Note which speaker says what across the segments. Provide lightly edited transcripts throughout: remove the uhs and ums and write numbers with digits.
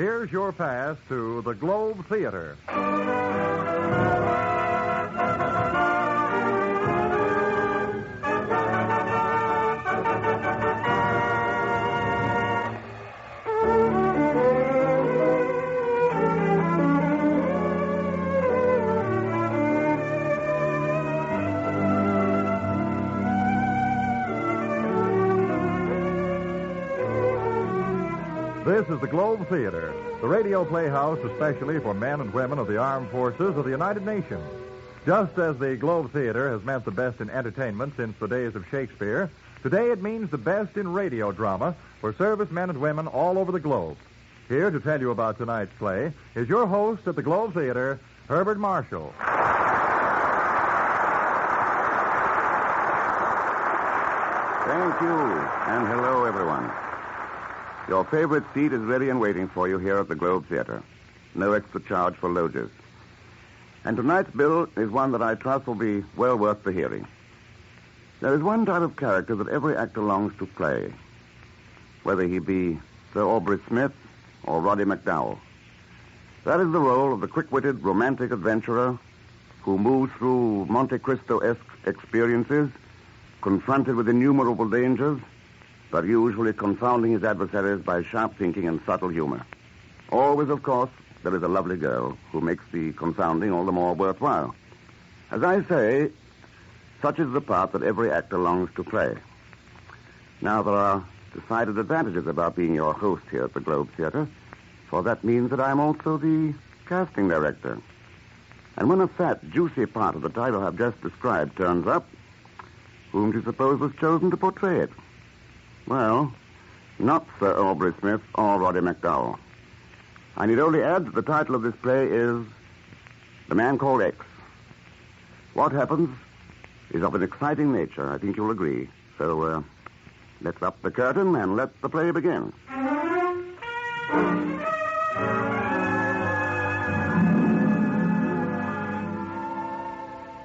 Speaker 1: here's your pass to the Globe Theater. This is the Globe Theater, the radio playhouse especially for men and women of the armed forces of the United Nations. Just as the Globe Theater has meant the best in entertainment since the days of Shakespeare, today it means the best in radio drama for servicemen and women all over the globe. Here to tell you about tonight's play is your host at the Globe Theater, Herbert Marshall.
Speaker 2: Thank you, and hello, everyone. Your favorite seat is ready and waiting for you here at the Globe Theater. No extra charge for loges. And tonight's bill is one that I trust will be well worth the hearing. There is one type of character that every actor longs to play, whether he be Sir Aubrey Smith or Roddy McDowell. That is the role of the quick-witted, romantic adventurer who moves through Monte Cristo-esque experiences, confronted with innumerable dangers, but usually confounding his adversaries by sharp thinking and subtle humor. Always, of course, there is a lovely girl who makes the confounding all the more worthwhile. As I say, such is the part that every actor longs to play. Now, there are decided advantages about being your host here at the Globe Theater, for that means that I'm also the casting director. And when a fat, juicy part of the title I've just described turns up, whom do you suppose was chosen to portray it? Well, not Sir Aubrey Smith or Roddy McDowell. I need only add that the title of this play is The Man Called X. What happens is of an exciting nature, I think you'll agree. So, let's up the curtain and let the play begin.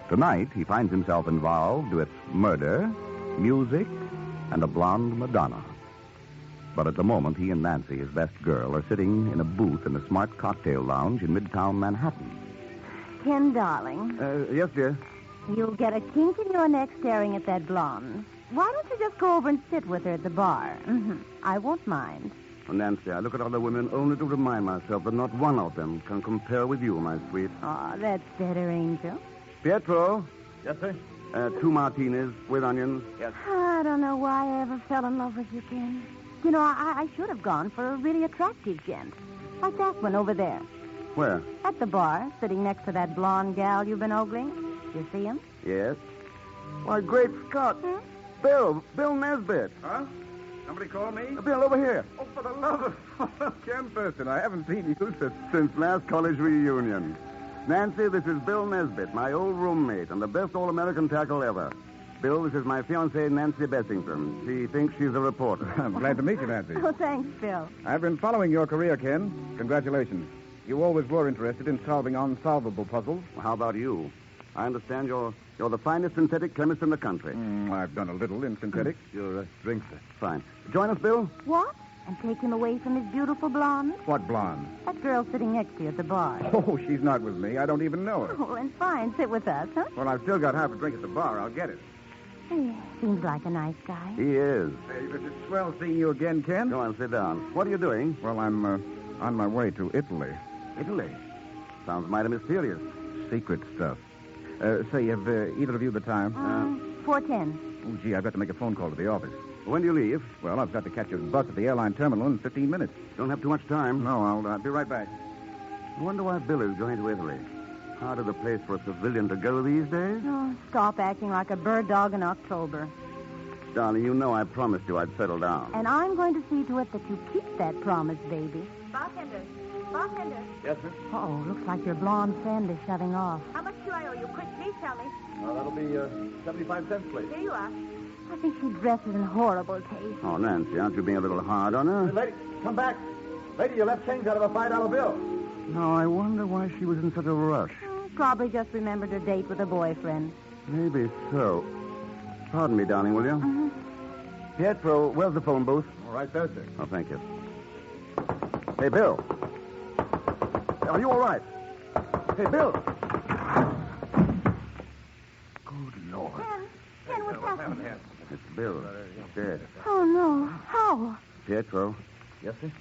Speaker 3: Tonight, he finds himself involved with murder, music, and a blonde Madonna. But at the moment, he and Nancy, his best girl, are sitting in a booth in a smart cocktail lounge in Midtown Manhattan.
Speaker 4: Ken, darling,
Speaker 2: Yes, dear.
Speaker 4: you'll get a kink in your neck staring at that blonde. Why don't you just go over and sit with her at the bar? I won't mind.
Speaker 2: Oh, Nancy, I look at other women only to remind myself that not one of them can compare with you, my sweet.
Speaker 4: Oh, that's better, Angel.
Speaker 2: Pietro,
Speaker 1: Yes, sir?
Speaker 2: 2 martinis with onions.
Speaker 1: Yes.
Speaker 4: I don't know why I ever fell in love with you, Ken. You know, I should have gone for a really attractive gent. Like that one over there.
Speaker 2: Where?
Speaker 4: At the bar, sitting next to that blonde gal you've been ogling. You see him?
Speaker 2: Yes. Why, great Scott. Bill Nesbitt.
Speaker 5: Huh? Somebody call me?
Speaker 2: Bill, over here.
Speaker 5: Oh, for the love of Ken Thurston, I haven't seen you
Speaker 2: Since last college reunion. Nancy, this is Bill Nesbitt, my old roommate, and the best all-American tackle ever. Bill, this is my fiancée, Nancy Bessington. She thinks she's a reporter.
Speaker 5: I'm glad to meet you, Nancy.
Speaker 4: Oh, thanks, Phil.
Speaker 5: I've been following your career, Ken. Congratulations. You always were interested in solving unsolvable puzzles.
Speaker 2: How about you? I understand you're the finest synthetic chemist in the country.
Speaker 5: I've done a little in synthetics.
Speaker 2: Your drinks are fine. Join us, Bill.
Speaker 4: What? And take him away from his beautiful blonde?
Speaker 5: What blonde?
Speaker 4: That girl sitting next to you at the bar.
Speaker 5: Oh, she's not with me. I don't even know her.
Speaker 4: Oh, and fine. Sit with us, huh?
Speaker 5: Well, I've still got half a drink at the bar. I'll get it.
Speaker 4: Hey, seems like a nice guy.
Speaker 2: He is.
Speaker 5: Hey, it's swell seeing you again, Ken.
Speaker 2: Go on, sit down. What are you doing?
Speaker 5: Well, I'm on my way to Italy.
Speaker 2: Italy. Sounds mighty mysterious.
Speaker 5: Secret stuff. Say, have either of you the time?
Speaker 4: 4:10.
Speaker 5: Oh, gee, I've got to make a phone call to the office.
Speaker 2: When do you leave?
Speaker 5: Well, I've got to catch a bus at the airline terminal in 15 minutes.
Speaker 2: Don't have too much time.
Speaker 5: No, I'll be right back.
Speaker 2: I wonder why Bill is going to Italy. Harder the place for a civilian to go these days.
Speaker 4: Oh, stop acting like a bird dog in October.
Speaker 2: Darling, you know I promised you I'd settle down.
Speaker 4: And I'm going to see to it that you keep that promise, baby.
Speaker 6: Bartender.
Speaker 1: Yes, sir?
Speaker 4: Oh, looks like your blonde friend is shutting off.
Speaker 6: How much do I owe you? Quick, please tell me.
Speaker 1: That'll be 75 cents, please.
Speaker 6: Here you are.
Speaker 4: I think she dresses in horrible taste.
Speaker 2: Oh, Nancy, aren't you being a little hard on her?
Speaker 1: Lady, come back. Lady, you left change out of a $5 bill.
Speaker 2: No, I wonder why she was in such a rush.
Speaker 4: Probably just remembered her date with a boyfriend.
Speaker 2: Maybe so. Pardon me, darling, will you? Pietro, where's the phone booth?
Speaker 1: All right there, sir.
Speaker 2: Oh, thank you. Hey, Bill.
Speaker 5: Are you all right? Hey, Bill.
Speaker 3: Good Lord.
Speaker 4: Ken, what's happened?
Speaker 2: It's Bill. He's dead.
Speaker 4: Oh, no. How?
Speaker 2: Pietro,
Speaker 5: Yes, sir?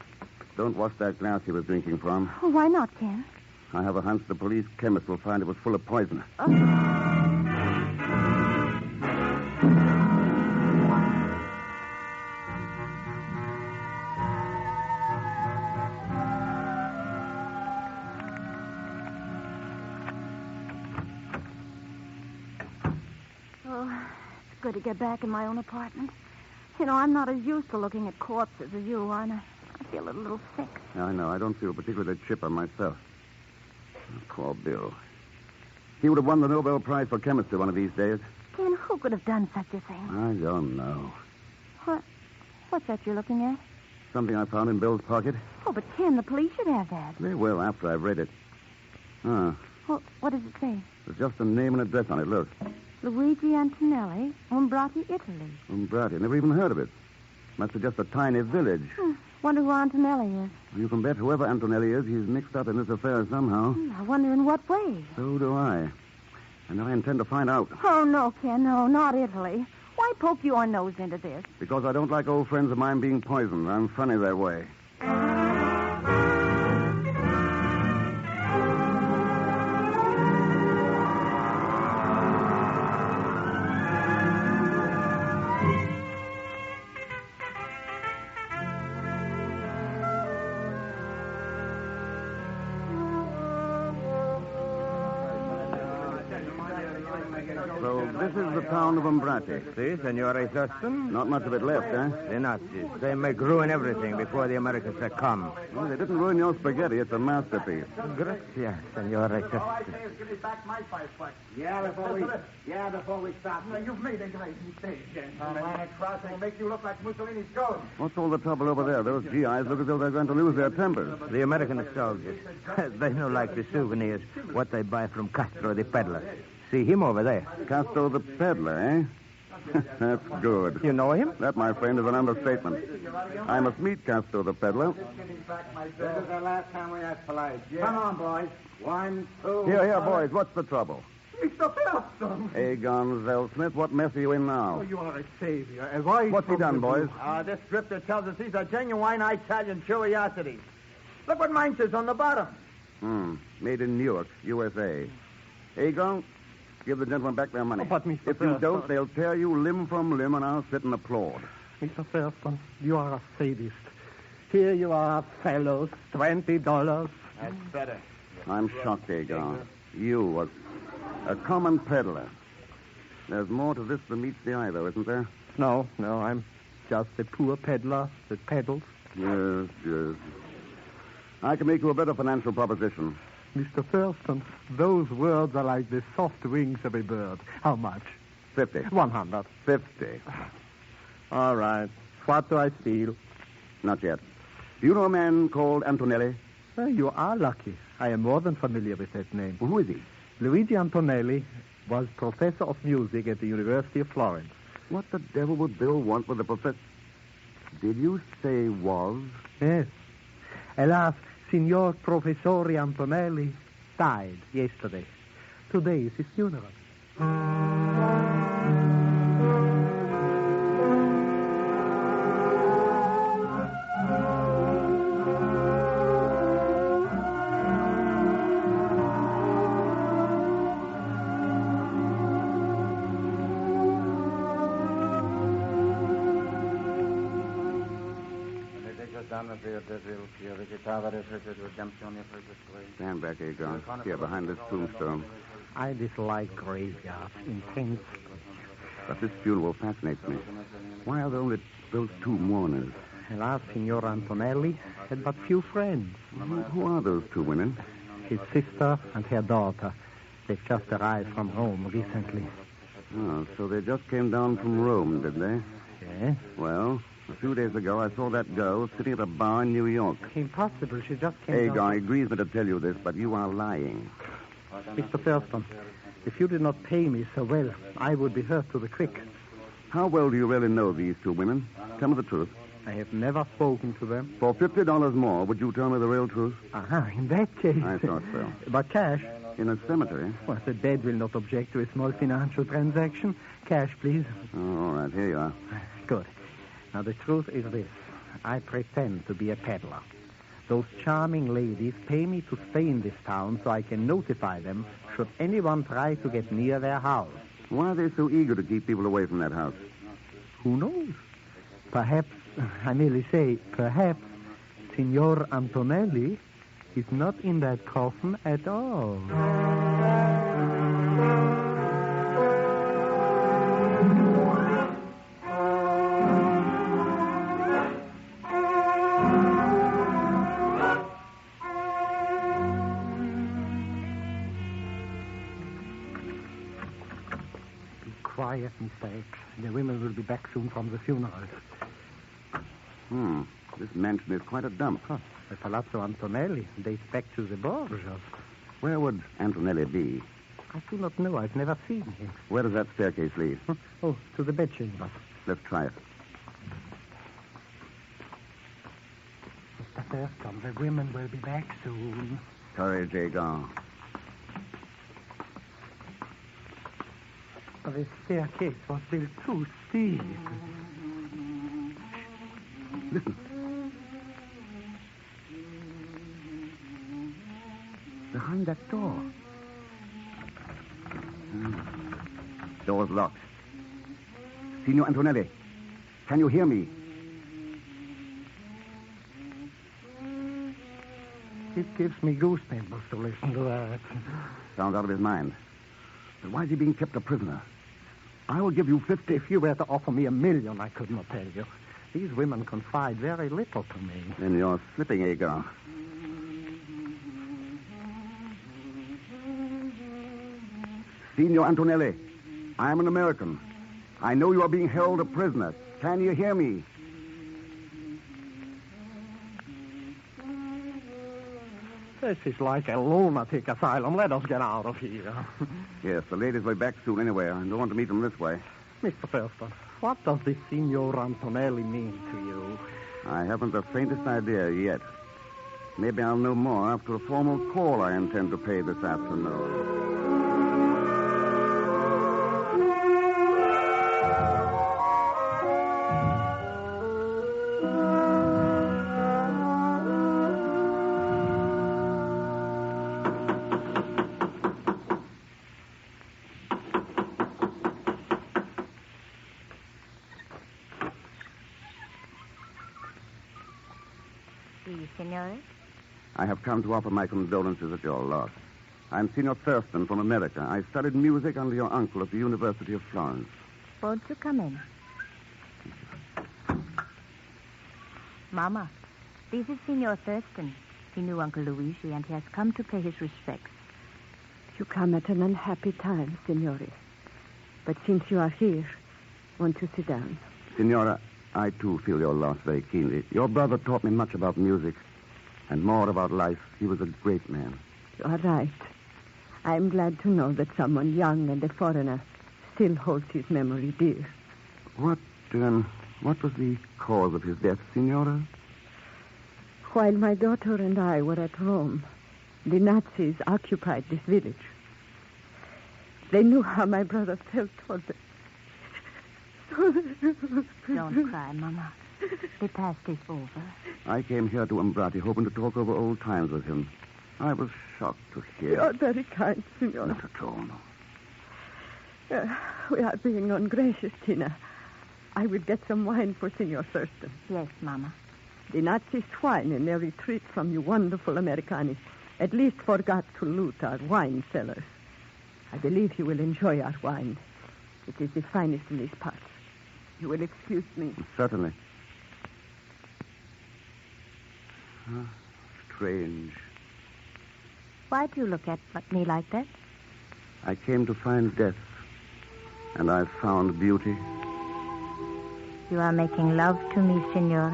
Speaker 2: don't wash that glass he was drinking from.
Speaker 4: Oh, why not, Ken?
Speaker 2: I have a hunch the police chemist will find it was full of poison.
Speaker 4: Oh, it's good to get back in my own apartment. You know, I'm not as used to looking at corpses as you are, and I feel a little sick.
Speaker 2: I know. I don't feel particularly chipper myself. Oh, poor Bill. He would have won the Nobel Prize for chemistry one of these days.
Speaker 4: Ken, who could have done such a thing?
Speaker 2: I don't know.
Speaker 4: What's that you're looking at?
Speaker 2: Something I found in Bill's pocket.
Speaker 4: Oh, but Ken, the police should have that.
Speaker 2: They will after I've read it. Ah,
Speaker 4: Well, what does it say?
Speaker 2: there's just a name and address on it. Look.
Speaker 4: Luigi Antonelli, Umbrati, Italy.
Speaker 2: Umbrati. Never even heard of it. Must be just a tiny village.
Speaker 4: Wonder who Antonelli is.
Speaker 2: You can bet whoever Antonelli is, he's mixed up in this affair somehow.
Speaker 4: I wonder in what way.
Speaker 2: So do I. And I intend to find out.
Speaker 4: Oh, no, Ken, no, not Italy. Why poke your nose into this?
Speaker 2: Because I don't like old friends of mine being poisoned. I'm funny that way. So this is the town of Umbrati.
Speaker 7: Si, Senore Thurston.
Speaker 2: Not much of it left, eh?
Speaker 7: The Nazis. They make ruin everything before the Americans succumb.
Speaker 2: Well, they didn't ruin your spaghetti. It's a masterpiece.
Speaker 7: Gracias, Senore Thurston.
Speaker 5: Give me back my fireplace.
Speaker 8: Yeah, before we stop.
Speaker 5: You've made a great mistake, gentlemen. That crossing will make you look like Mussolini's ghost.
Speaker 2: What's all the trouble over there? Those GIs look as though they're going to lose their tempers.
Speaker 7: The American soldiers. They know like the souvenirs, what they buy from Castro the peddler. See him over there.
Speaker 2: Castro the peddler, eh? That's good.
Speaker 7: You know him?
Speaker 2: That, my friend, is an understatement. I must meet Castro the peddler.
Speaker 8: This is the last time we ask polite. Come on, boys. 1, 2...
Speaker 2: Here, boys. What's the trouble?
Speaker 5: Mr. Philipson!
Speaker 2: Egon Zellsmith, what mess are you in now?
Speaker 5: Oh, you are a savior. As I
Speaker 2: What's he done, boys?
Speaker 5: This drifter tells us he's a genuine Italian curiosity. Look what mine says on the bottom.
Speaker 2: Made in Newark, USA. Egon, give the gentlemen back their money.
Speaker 5: Oh, but, Mr.
Speaker 2: If you
Speaker 5: Thurston-
Speaker 2: don't, they'll tear you limb from limb, and I'll sit and applaud.
Speaker 9: Mr. Thurston, you are a sadist. Here you are, fellows, $20.
Speaker 5: That's better.
Speaker 2: I'm shocked, Egon. You, a common peddler. There's more to this than meets the eye, though, isn't there?
Speaker 9: No, I'm just a poor peddler that peddles.
Speaker 2: Yes. I can make you a better financial proposition.
Speaker 9: Mr. Thurston, those words are like the soft wings of a bird. How much?
Speaker 2: 50.
Speaker 9: 100.
Speaker 2: 50.
Speaker 9: All right. What do I steal?
Speaker 2: Not yet. Do you know a man called Antonelli?
Speaker 9: You are lucky. I am more than familiar with that name.
Speaker 2: Well, who is he?
Speaker 9: Luigi Antonelli was professor of music at the University of Florence.
Speaker 2: What the devil would Bill want with a professor? Did you say was?
Speaker 9: Yes. Alas, Signor Professore Antonelli died yesterday. Today is his funeral.
Speaker 2: Stand back, Egon. Here, behind this tombstone.
Speaker 9: I dislike graveyards intensely.
Speaker 2: But this funeral fascinates me. Why are there only those two mourners?
Speaker 9: Alas, Signor Antonelli had but few friends.
Speaker 2: Who are those two women?
Speaker 9: His sister and her daughter. They've just arrived from Rome recently.
Speaker 2: Oh, so they just came down from Rome, did they?
Speaker 9: Yes?
Speaker 2: Well, a few days ago, I saw that girl sitting at a bar in New York.
Speaker 9: Impossible. She just came
Speaker 2: Egon,
Speaker 9: down.
Speaker 2: it grieves me to tell you this, but you are lying.
Speaker 9: Mr. Thurston, if you did not pay me so well, I would be hurt to the quick.
Speaker 2: How well do you really know these two women? Tell me the truth.
Speaker 9: I have never spoken to them.
Speaker 3: For $50 more, would you tell me the real truth?
Speaker 9: In that case.
Speaker 3: I thought so.
Speaker 9: But cash?
Speaker 3: In a cemetery?
Speaker 9: Well, the dead will not object to a small financial transaction. Cash, please.
Speaker 3: Oh, all right, here you are.
Speaker 9: Good. Now, the truth is this. I pretend to be a peddler. Those charming ladies pay me to stay in this town so I can notify them should anyone try to get near their house.
Speaker 3: Why are they so eager to keep people away from that house?
Speaker 9: Who knows? Perhaps, I merely say, perhaps, Signor Antonelli is not in that coffin at all. Be quiet, Mr. X. The women will be back soon from the funeral.
Speaker 3: This mansion is quite a dump.
Speaker 9: The Palazzo Antonelli dates back to the Borgias.
Speaker 3: Where would Antonelli be?
Speaker 9: I do not know. I've never seen him.
Speaker 3: Where does that staircase lead?
Speaker 9: Oh, to the bedchamber.
Speaker 3: Let's try it.
Speaker 9: Mr. Thurston, the women will be back soon.
Speaker 3: Courage, Agar.
Speaker 9: The staircase was built too steep.
Speaker 3: Listen. Behind that door. Door's locked. Signor Antonelli, can you hear me?
Speaker 9: It gives me goosebumps to listen to that.
Speaker 3: Sounds out of his mind. But why is he being kept a prisoner? I will give you 50.
Speaker 9: If you were to offer me $1 million, I could not tell you. These women confide very little to me.
Speaker 3: Then you're slipping, Agar. Signor Antonelli, I am an American. I know you are being held a prisoner. Can you hear me?
Speaker 9: This is like a lunatic asylum. Let us get out of here.
Speaker 3: Yes, the ladies will be back soon anyway. I don't want to meet them this way.
Speaker 9: Mr. Thurston, what does this Signor Antonelli mean to you?
Speaker 3: I haven't the faintest idea yet. Maybe I'll know more after a formal call I intend to pay this afternoon.
Speaker 6: Signore?
Speaker 3: I have come to offer my condolences at your loss. I'm Signor Thurston from America. I studied music under your uncle at the University of Florence.
Speaker 6: Won't you come in? Mama, this is Signor Thurston. He knew Uncle Luigi, and he has come to pay his respects.
Speaker 4: You come at an unhappy time, Signore. But since you are here, won't you sit down?
Speaker 3: Signora, I too feel your loss very keenly. Your brother taught me much about music and more about life. He was a great man.
Speaker 4: You are right. I'm glad to know that someone young and a foreigner still holds his memory dear.
Speaker 3: What was the cause of his death, Signora?
Speaker 4: While my daughter and I were at Rome, the Nazis occupied this village. They knew how my brother felt toward them.
Speaker 6: Don't cry, Mama. The past is over.
Speaker 3: I came here to Umbrati hoping to talk over old times with him. I was shocked to hear.
Speaker 4: You are very kind, Signor.
Speaker 3: Not at all.
Speaker 4: We are being ungracious, Tina. I will get some wine for Signor Thurston.
Speaker 6: Yes, Mama.
Speaker 4: The Nazi swine in their retreat from you wonderful Americani at least forgot to loot our wine cellars. I believe you will enjoy our wine. It is the finest in these parts. You will excuse me.
Speaker 3: Certainly. Strange.
Speaker 6: Why do you look at me like that?
Speaker 3: I came to find death, and I found beauty.
Speaker 6: You are making love to me, Signore.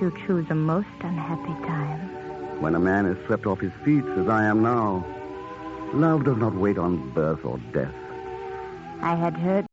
Speaker 6: You choose a most unhappy time.
Speaker 3: When a man is swept off his feet, as I am now, love does not wait on birth or death.
Speaker 6: I had heard